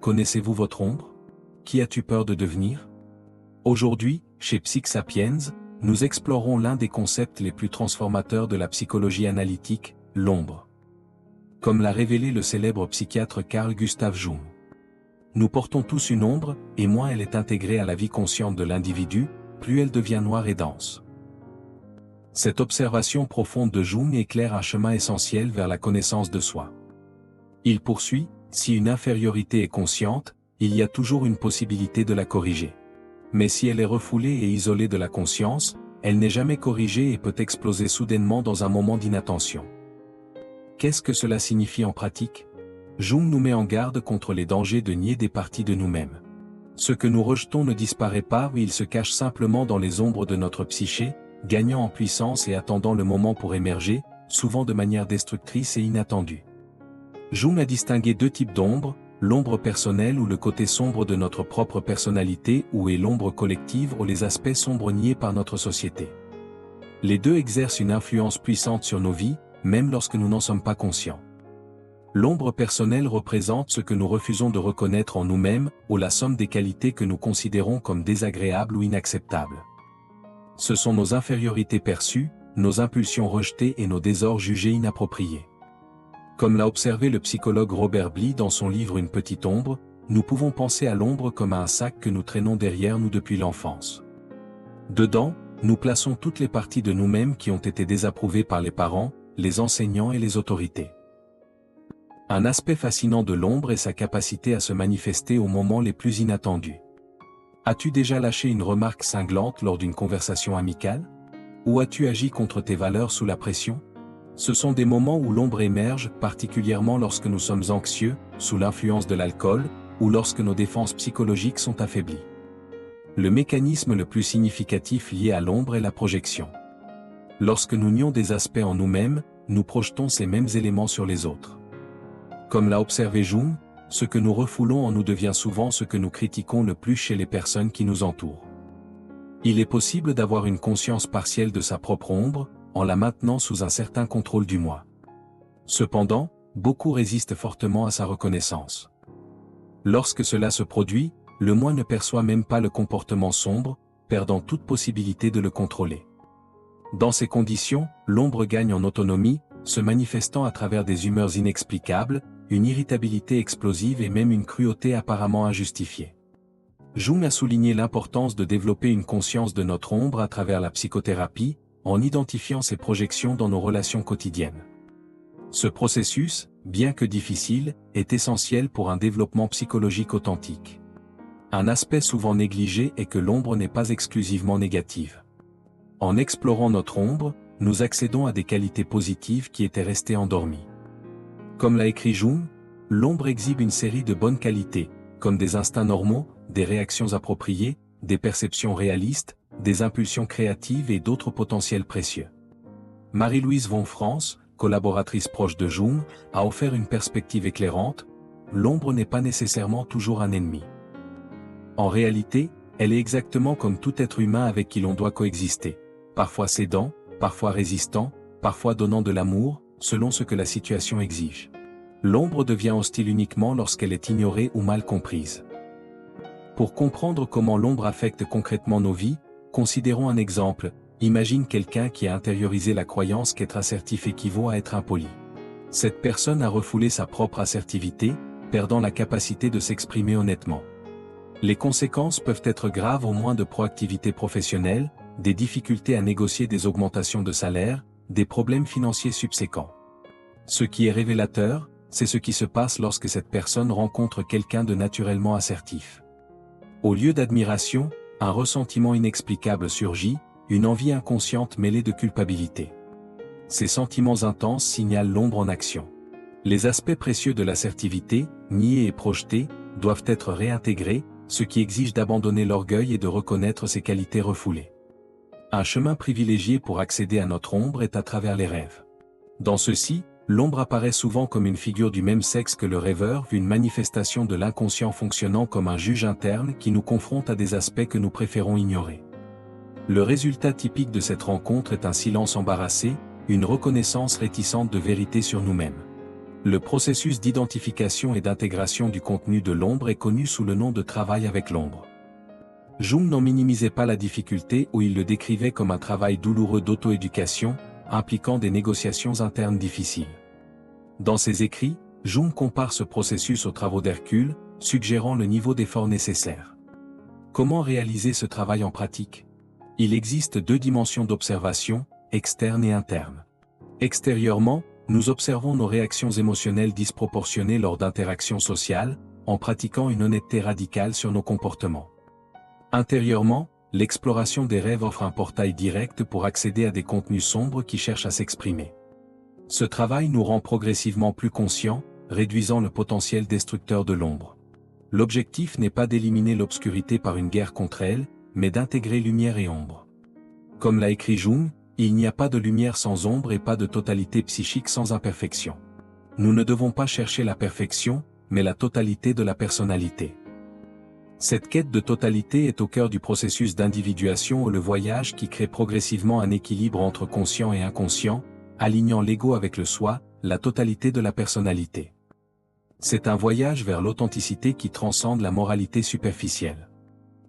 Connaissez-vous votre ombre? Qui as-tu peur de devenir? Aujourd'hui, chez Psych-Sapiens, nous explorons l'un des concepts les plus transformateurs de la psychologie analytique, l'ombre. Comme l'a révélé le célèbre psychiatre Carl Gustav Jung. Nous portons tous une ombre, et moins elle est intégrée à la vie consciente de l'individu, plus elle devient noire et dense. Cette observation profonde de Jung éclaire un chemin essentiel vers la connaissance de soi. Il poursuit, si une infériorité est consciente, il y a toujours une possibilité de la corriger. Mais si elle est refoulée et isolée de la conscience, elle n'est jamais corrigée et peut exploser soudainement dans un moment d'inattention. Qu'est-ce que cela signifie en pratique? Jung nous met en garde contre les dangers de nier des parties de nous-mêmes. Ce que nous rejetons ne disparaît pas ou il se cache simplement dans les ombres de notre psyché, gagnant en puissance et attendant le moment pour émerger, souvent de manière destructrice et inattendue. Jung a distingué deux types d'ombres, l'ombre personnelle ou le côté sombre de notre propre personnalité ou est l'ombre collective ou les aspects sombres niés par notre société. Les deux exercent une influence puissante sur nos vies, même lorsque nous n'en sommes pas conscients. L'ombre personnelle représente ce que nous refusons de reconnaître en nous-mêmes ou la somme des qualités que nous considérons comme désagréables ou inacceptables. Ce sont nos infériorités perçues, nos impulsions rejetées et nos désordres jugés inappropriés. Comme l'a observé le psychologue Robert Bly dans son livre Une petite ombre, nous pouvons penser à l'ombre comme à un sac que nous traînons derrière nous depuis l'enfance. Dedans, nous plaçons toutes les parties de nous-mêmes qui ont été désapprouvées par les parents, les enseignants et les autorités. Un aspect fascinant de l'ombre est sa capacité à se manifester aux moments les plus inattendus. As-tu déjà lâché une remarque cinglante lors d'une conversation amicale? Ou as-tu agi contre tes valeurs sous la pression? Ce sont des moments où l'ombre émerge, particulièrement lorsque nous sommes anxieux, sous l'influence de l'alcool, ou lorsque nos défenses psychologiques sont affaiblies. Le mécanisme le plus significatif lié à l'ombre est la projection. Lorsque nous nions des aspects en nous-mêmes, nous projetons ces mêmes éléments sur les autres. Comme l'a observé Jung, ce que nous refoulons en nous devient souvent ce que nous critiquons le plus chez les personnes qui nous entourent. Il est possible d'avoir une conscience partielle de sa propre ombre, en la maintenant sous un certain contrôle du moi. Cependant, beaucoup résistent fortement à sa reconnaissance. Lorsque cela se produit, le moi ne perçoit même pas le comportement sombre, perdant toute possibilité de le contrôler. Dans ces conditions, l'ombre gagne en autonomie, se manifestant à travers des humeurs inexplicables, une irritabilité explosive et même une cruauté apparemment injustifiée. Jung a souligné l'importance de développer une conscience de notre ombre à travers la psychothérapie, en identifiant ses projections dans nos relations quotidiennes. Ce processus, bien que difficile, est essentiel pour un développement psychologique authentique. Un aspect souvent négligé est que l'ombre n'est pas exclusivement négative. En explorant notre ombre, nous accédons à des qualités positives qui étaient restées endormies. Comme l'a écrit Jung, l'ombre exhibe une série de bonnes qualités, comme des instincts normaux, des réactions appropriées, des perceptions réalistes, des impulsions créatives et d'autres potentiels précieux. Marie-Louise von Franz, collaboratrice proche de Jung, a offert une perspective éclairante: l'ombre n'est pas nécessairement toujours un ennemi. En réalité, elle est exactement comme tout être humain avec qui l'on doit coexister, parfois cédant, parfois résistant, parfois donnant de l'amour, selon ce que la situation exige. L'ombre devient hostile uniquement lorsqu'elle est ignorée ou mal comprise. Pour comprendre comment l'ombre affecte concrètement nos vies, considérons un exemple. Imagine quelqu'un qui a intériorisé la croyance qu'être assertif équivaut à être impoli. Cette personne a refoulé sa propre assertivité, perdant la capacité de s'exprimer honnêtement. Les conséquences peuvent être graves, au moins de proactivité professionnelle, des difficultés à négocier des augmentations de salaire, des problèmes financiers subséquents. Ce qui est révélateur, c'est ce qui se passe lorsque cette personne rencontre quelqu'un de naturellement assertif. Au lieu d'admiration, un ressentiment inexplicable surgit, une envie inconsciente mêlée de culpabilité. Ces sentiments intenses signalent l'ombre en action. Les aspects précieux de l'assertivité, niés et projetés, doivent être réintégrés, ce qui exige d'abandonner l'orgueil et de reconnaître ses qualités refoulées. Un chemin privilégié pour accéder à notre ombre est à travers les rêves. Dans ceux-ci, l'ombre apparaît souvent comme une figure du même sexe que le rêveur, une manifestation de l'inconscient fonctionnant comme un juge interne qui nous confronte à des aspects que nous préférons ignorer. Le résultat typique de cette rencontre est un silence embarrassé, une reconnaissance réticente de vérité sur nous-mêmes. Le processus d'identification et d'intégration du contenu de l'ombre est connu sous le nom de travail avec l'ombre. Jung n'en minimisait pas la difficulté où il le décrivait comme un travail douloureux d'auto-éducation, impliquant des négociations internes difficiles. Dans ses écrits, Jung compare ce processus aux travaux d'Hercule, suggérant le niveau d'effort nécessaire. Comment réaliser ce travail en pratique? Il existe deux dimensions d'observation, externe et interne. Extérieurement, nous observons nos réactions émotionnelles disproportionnées lors d'interactions sociales, en pratiquant une honnêteté radicale sur nos comportements. Intérieurement, l'exploration des rêves offre un portail direct pour accéder à des contenus sombres qui cherchent à s'exprimer. Ce travail nous rend progressivement plus conscients, réduisant le potentiel destructeur de l'ombre. L'objectif n'est pas d'éliminer l'obscurité par une guerre contre elle, mais d'intégrer lumière et ombre. Comme l'a écrit Jung, il n'y a pas de lumière sans ombre et pas de totalité psychique sans imperfection. Nous ne devons pas chercher la perfection, mais la totalité de la personnalité. Cette quête de totalité est au cœur du processus d'individuation ou le voyage qui crée progressivement un équilibre entre conscient et inconscient, alignant l'ego avec le soi, la totalité de la personnalité. C'est un voyage vers l'authenticité qui transcende la moralité superficielle.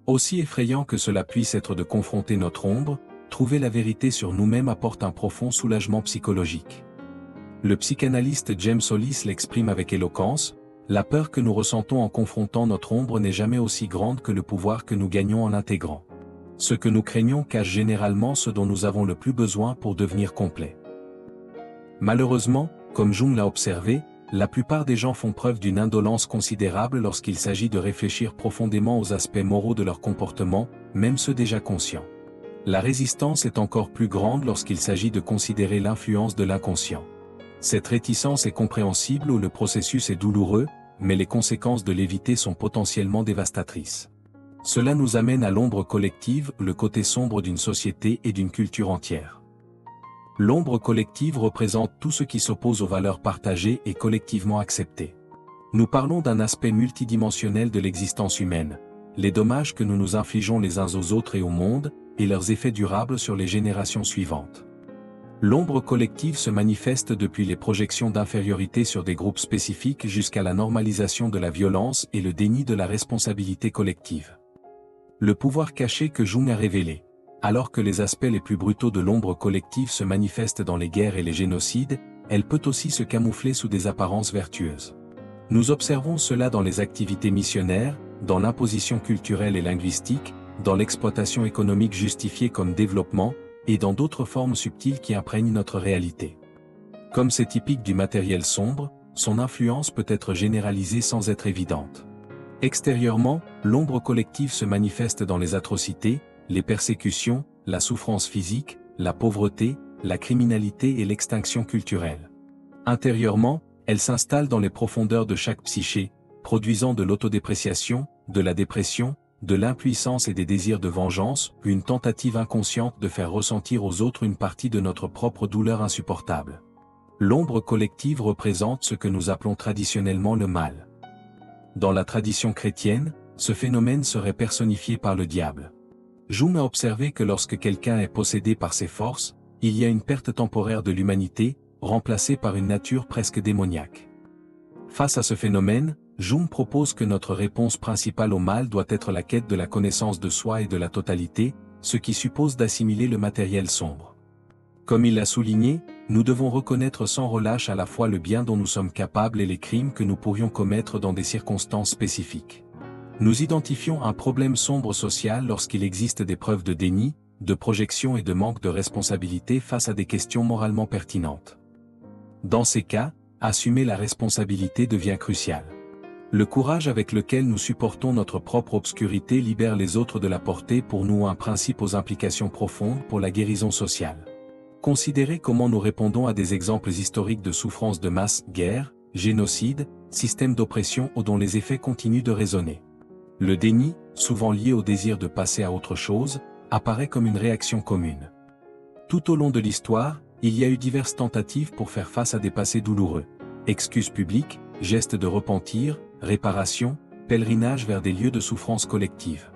Aussi effrayant que cela puisse être de confronter notre ombre, trouver la vérité sur nous-mêmes apporte un profond soulagement psychologique. Le psychanalyste James Hollis l'exprime avec éloquence, la peur que nous ressentons en confrontant notre ombre n'est jamais aussi grande que le pouvoir que nous gagnons en l'intégrant. Ce que nous craignons cache généralement ce dont nous avons le plus besoin pour devenir complets. Malheureusement, comme Jung l'a observé, la plupart des gens font preuve d'une indolence considérable lorsqu'il s'agit de réfléchir profondément aux aspects moraux de leur comportement, même ceux déjà conscients. La résistance est encore plus grande lorsqu'il s'agit de considérer l'influence de l'inconscient. Cette réticence est compréhensible où le processus est douloureux, mais les conséquences de l'éviter sont potentiellement dévastatrices. Cela nous amène à l'ombre collective, le côté sombre d'une société et d'une culture entière. L'ombre collective représente tout ce qui s'oppose aux valeurs partagées et collectivement acceptées. Nous parlons d'un aspect multidimensionnel de l'existence humaine, les dommages que nous nous infligeons les uns aux autres et au monde, et leurs effets durables sur les générations suivantes. L'ombre collective se manifeste depuis les projections d'infériorité sur des groupes spécifiques jusqu'à la normalisation de la violence et le déni de la responsabilité collective. Le pouvoir caché que Jung a révélé. Alors que les aspects les plus brutaux de l'ombre collective se manifestent dans les guerres et les génocides, elle peut aussi se camoufler sous des apparences vertueuses. Nous observons cela dans les activités missionnaires, dans l'imposition culturelle et linguistique, dans l'exploitation économique justifiée comme développement, et dans d'autres formes subtiles qui imprègnent notre réalité. Comme c'est typique du matériel sombre, son influence peut être généralisée sans être évidente. Extérieurement, l'ombre collective se manifeste dans les atrocités, les persécutions, la souffrance physique, la pauvreté, la criminalité et l'extinction culturelle. Intérieurement, elle s'installe dans les profondeurs de chaque psyché, produisant de l'autodépréciation, de la dépression, de l'impuissance et des désirs de vengeance, une tentative inconsciente de faire ressentir aux autres une partie de notre propre douleur insupportable. L'ombre collective représente ce que nous appelons traditionnellement le mal. Dans la tradition chrétienne, ce phénomène serait personnifié par le diable. Jung a observé que lorsque quelqu'un est possédé par ses forces, il y a une perte temporaire de l'humanité, remplacée par une nature presque démoniaque. Face à ce phénomène, Jung propose que notre réponse principale au mal doit être la quête de la connaissance de soi et de la totalité, ce qui suppose d'assimiler le matériel sombre. Comme il l'a souligné, nous devons reconnaître sans relâche à la fois le bien dont nous sommes capables et les crimes que nous pourrions commettre dans des circonstances spécifiques. Nous identifions un problème sombre social lorsqu'il existe des preuves de déni, de projection et de manque de responsabilité face à des questions moralement pertinentes. Dans ces cas, assumer la responsabilité devient crucial. Le courage avec lequel nous supportons notre propre obscurité libère les autres de la portée pour nous un principe aux implications profondes pour la guérison sociale. Considérez comment nous répondons à des exemples historiques de souffrance de masse, guerre, génocide, système d'oppression ou dont les effets continuent de résonner. Le déni, souvent lié au désir de passer à autre chose, apparaît comme une réaction commune. Tout au long de l'histoire, il y a eu diverses tentatives pour faire face à des passés douloureux. Excuses publiques, gestes de repentir, réparation, pèlerinage vers des lieux de souffrance collective.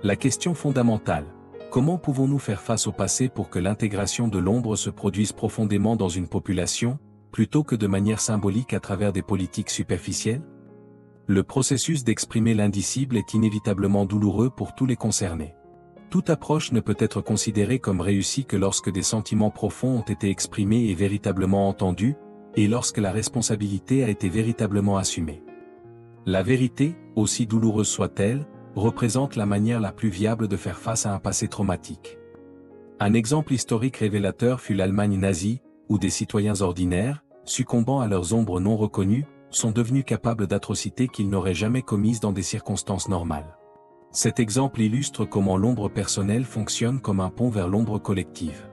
La question fondamentale, comment pouvons-nous faire face au passé pour que l'intégration de l'ombre se produise profondément dans une population, plutôt que de manière symbolique à travers des politiques superficielles? Le processus d'exprimer l'indicible est inévitablement douloureux pour tous les concernés. Toute approche ne peut être considérée comme réussie que lorsque des sentiments profonds ont été exprimés et véritablement entendus, et lorsque la responsabilité a été véritablement assumée. La vérité, aussi douloureuse soit-elle, représente la manière la plus viable de faire face à un passé traumatique. Un exemple historique révélateur fut l'Allemagne nazie, où des citoyens ordinaires, succombant à leurs ombres non reconnues, sont devenus capables d'atrocités qu'ils n'auraient jamais commises dans des circonstances normales. Cet exemple illustre comment l'ombre personnelle fonctionne comme un pont vers l'ombre collective.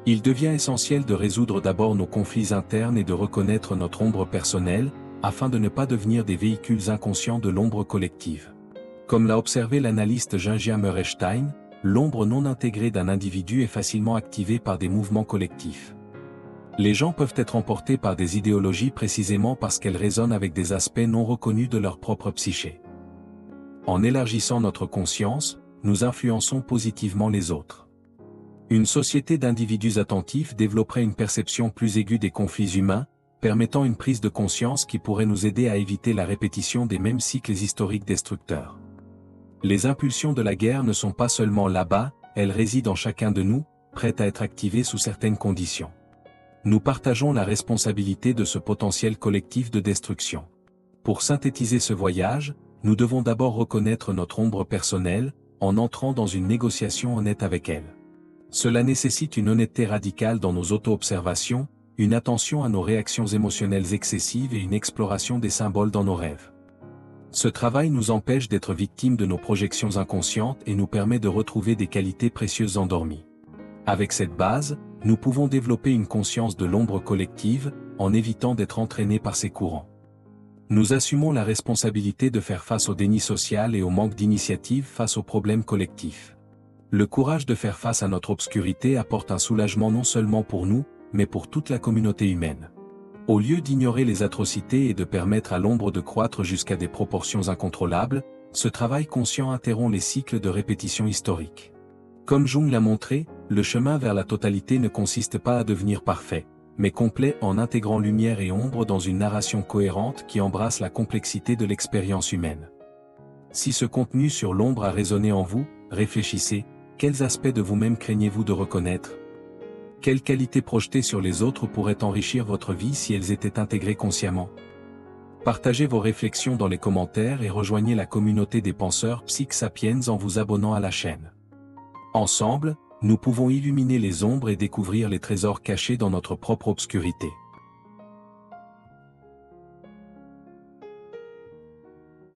Il devient essentiel de résoudre d'abord nos conflits internes et de reconnaître notre ombre personnelle, afin de ne pas devenir des véhicules inconscients de l'ombre collective. Comme l'a observé l'analyste Gingia Murestein, l'ombre non intégrée d'un individu est facilement activée par des mouvements collectifs. Les gens peuvent être emportés par des idéologies précisément parce qu'elles résonnent avec des aspects non reconnus de leur propre psyché. En élargissant notre conscience, nous influençons positivement les autres. Une société d'individus attentifs développerait une perception plus aiguë des conflits humains, permettant une prise de conscience qui pourrait nous aider à éviter la répétition des mêmes cycles historiques destructeurs. Les impulsions de la guerre ne sont pas seulement là-bas, elles résident en chacun de nous, prêtes à être activées sous certaines conditions. Nous partageons la responsabilité de ce potentiel collectif de destruction. Pour synthétiser ce voyage, nous devons d'abord reconnaître notre ombre personnelle, en entrant dans une négociation honnête avec elle. Cela nécessite une honnêteté radicale dans nos auto-observations, une attention à nos réactions émotionnelles excessives et une exploration des symboles dans nos rêves. Ce travail nous empêche d'être victimes de nos projections inconscientes et nous permet de retrouver des qualités précieuses endormies. Avec cette base, nous pouvons développer une conscience de l'ombre collective, en évitant d'être entraînés par ces courants. Nous assumons la responsabilité de faire face au déni social et au manque d'initiative face aux problèmes collectifs. Le courage de faire face à notre obscurité apporte un soulagement non seulement pour nous, mais pour toute la communauté humaine. Au lieu d'ignorer les atrocités et de permettre à l'ombre de croître jusqu'à des proportions incontrôlables, ce travail conscient interrompt les cycles de répétition historique. Comme Jung l'a montré, le chemin vers la totalité ne consiste pas à devenir parfait, mais complet en intégrant lumière et ombre dans une narration cohérente qui embrasse la complexité de l'expérience humaine. Si ce contenu sur l'ombre a résonné en vous, réfléchissez, quels aspects de vous-même craignez-vous de reconnaître? Quelles qualités projetées sur les autres pourraient enrichir votre vie si elles étaient intégrées consciemment? Partagez vos réflexions dans les commentaires et rejoignez la communauté des penseurs Psych Sapiens en vous abonnant à la chaîne. Ensemble, nous pouvons illuminer les ombres et découvrir les trésors cachés dans notre propre obscurité.